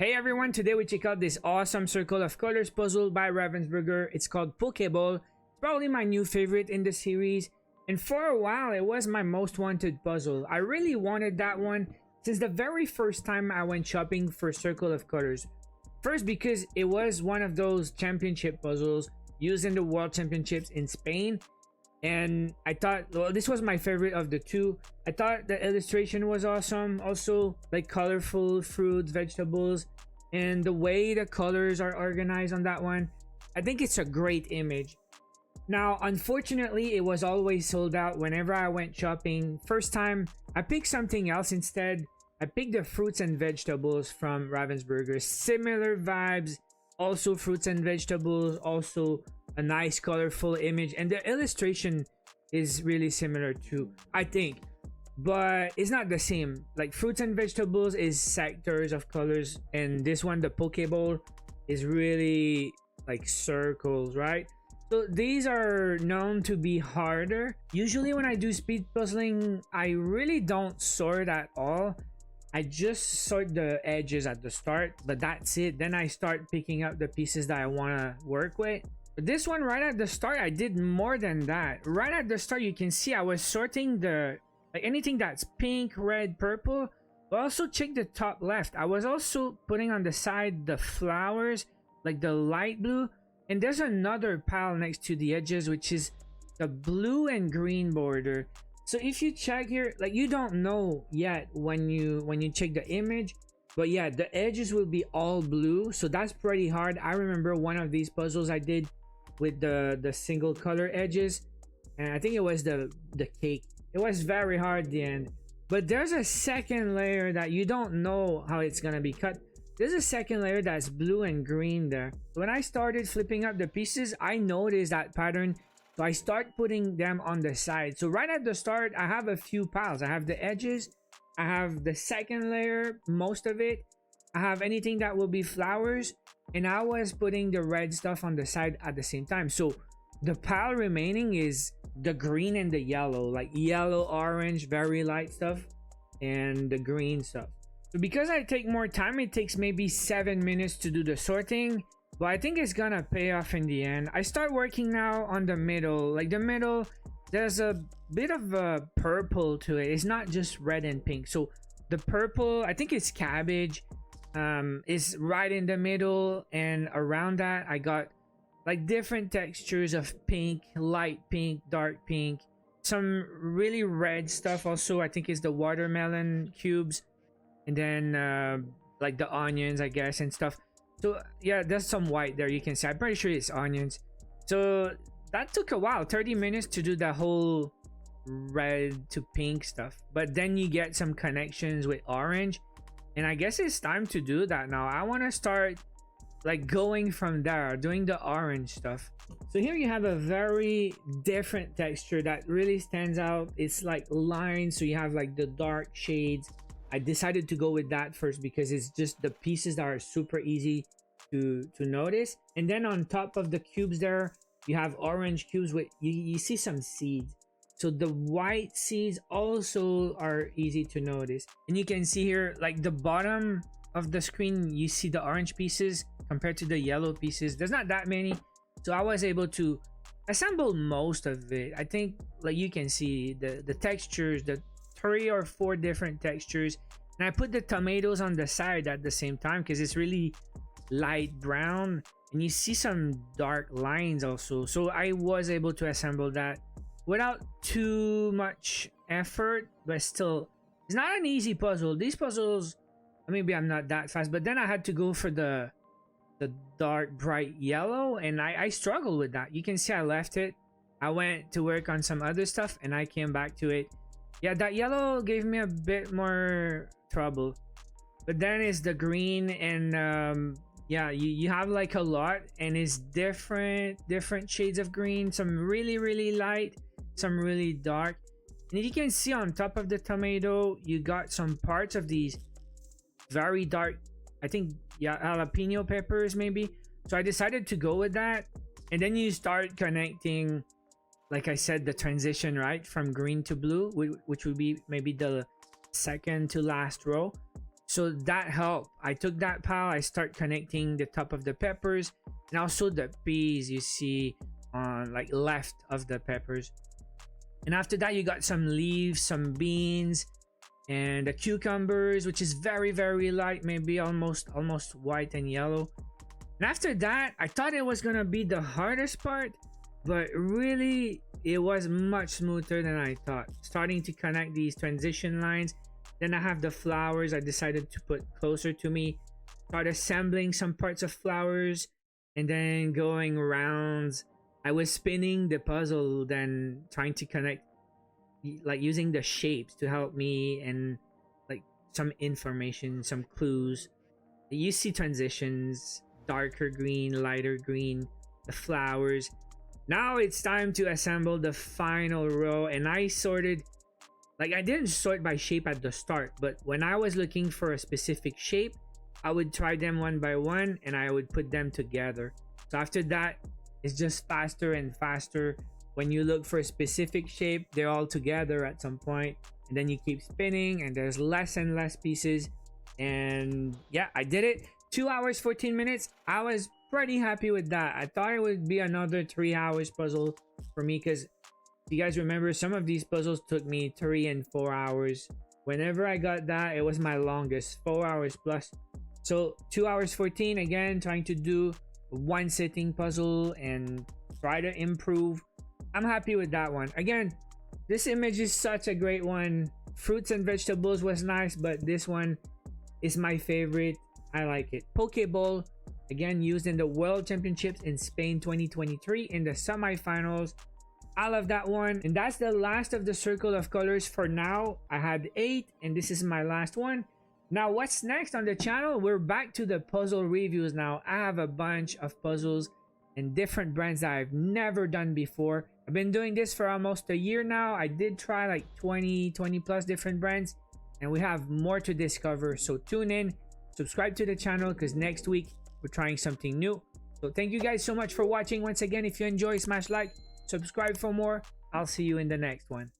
Hey everyone, today we check out this awesome Circle of Colors puzzle by Ravensburger. It's called Pokeball. It's probably my new favorite in the series, and for a while it was my most wanted puzzle. I really wanted that one since the very first time I went shopping for Circle of Colors. First, because it was one of those championship puzzles used in the World Championships in Spain, and I thought, well, this was my favorite of the two. I thought the illustration was awesome, also like colorful fruits, vegetables, and the way the colors are organized on that one. I think it's a great image. Now unfortunately it was always sold out whenever I went shopping. First time I picked something else instead. I picked the fruits and vegetables from Ravensburger. Similar vibes, also fruits and vegetables, also a nice colorful image, and the illustration is really similar too, I think, but it's not the same. Like fruits and vegetables is sectors of colors, and this one, the pokeball, is really like circles, right? So these are known to be harder. Usually when I do speed puzzling, I really don't sort at all. I just sort the edges at the start, but that's it. Then I start picking up the pieces that I want to work with. But this one, right at the start, I did more than that. Right at the start, you can see I was sorting the like anything that's pink, red, purple, but also check the top left. I was also putting on the side the flowers, like the light blue, and there's another pile next to the edges, which is the blue and green border. So if you check here, like you don't know yet when you check the image, but yeah, the edges will be all blue, so that's pretty hard. I remember one of these puzzles I did with the single color edges, and I think it was the cake. It was very hard at the end, but there's a second layer that you don't know how it's gonna be cut. There's a second layer that's blue and green there. When I started flipping up the pieces, I noticed that pattern, so I start putting them on the side. So right at the start, I have a few piles. I have the edges, I have the second layer, most of it, I have anything that will be flowers, and I was putting the red stuff on the side at the same time. So the pile remaining is the green and the yellow, like yellow, orange, very light stuff, and the green stuff. So because I take more time, it takes maybe 7 minutes to do the sorting, but I think it's gonna pay off in the end. I start working now on the middle. Like the middle, there's a bit of a purple to it. It's not just red and pink. So the purple, I think it's cabbage, is right in the middle, and around that I got like different textures of pink, light pink, dark pink, some really red stuff also. I think it's the watermelon cubes, and then like the onions, I guess, and stuff. So yeah, there's some white there, you can see. I'm pretty sure it's onions. So that took a while, 30 minutes to do the whole red to pink stuff, but then you get some connections with orange, and I guess it's time to do that now. I want to start like going from there, doing the orange stuff. So here you have a very different texture that really stands out. It's like lines, so you have like the dark shades. I decided to go with that first because it's just the pieces that are super easy to notice. And then on top of the cubes there, you have orange cubes with you see some seeds. So the white seeds also are easy to notice. And you can see here, like the bottom of the screen, you see the orange pieces compared to the yellow pieces. There's not that many, so I was able to assemble most of it. I think like you can see the textures, the 3 or 4 different textures, and I put the tomatoes on the side at the same time because it's really light brown, and you see some dark lines also. So I was able to assemble that without too much effort, but still it's not an easy puzzle. These puzzles, maybe I'm not that fast, but then I had to go for the dark bright yellow, and I struggled with that. You can see I left it, I went to work on some other stuff, and I came back to it. Yeah, that yellow gave me a bit more trouble, but then it's the green, and yeah, you have like a lot, and it's different shades of green, some really light, some really dark. And you can see on top of the tomato you got some parts of these very dark, I think, yeah, jalapeno peppers maybe. So I decided to go with that, and then you start connecting, like I said, the transition, right, from green to blue, which would be maybe the second to last row. So that helped. I took that pile, I start connecting the top of the peppers and also the peas you see on like left of the peppers. And after that you got some leaves, some beans, and the cucumbers, which is very light, maybe almost white and yellow. And after that, I thought it was gonna be the hardest part, but really it was much smoother than I thought. Starting to connect these transition lines. Then I have the flowers I decided to put closer to me. Start assembling some parts of flowers and then going around. I was spinning the puzzle, then trying to connect, like using the shapes to help me and like some information, some clues. You see transitions, darker green, lighter green, the flowers. Now it's time to assemble the final row, and I sorted, like I didn't sort by shape at the start, but when I was looking for a specific shape, I would try them one by one and I would put them together. So after that, it's just faster and faster. When you look for a specific shape, they're all together at some point, and then you keep spinning and there's less and less pieces. And yeah, I did it. 2 hours 14 minutes. I was pretty happy with that. I thought it would be another 3 hours puzzle for me, because you guys remember some of these puzzles took me 3 and 4 hours. Whenever I got that, it was my longest, 4 hours plus. So 2 hours 14, again trying to do one sitting puzzle and try to improve. I'm happy with that one. Again, this image is such a great one. Fruits and vegetables was nice, but this one is my favorite. I like it. Pokeball, again used in the World Championships in Spain 2023 in the semifinals. I love that one. And that's the last of the circle of colors for now. I had 8 and this is my last one. Now what's next on the channel? We're back to the puzzle reviews now. I have a bunch of puzzles and different brands that I've never done before. I've been doing this for almost a year now. I did try like 20 plus different brands, and we have more to discover. So tune in, subscribe to the channel, because next week we're trying something new. So thank you guys so much for watching. Once again, if you enjoy, smash like, subscribe for more. I'll see you in the next one.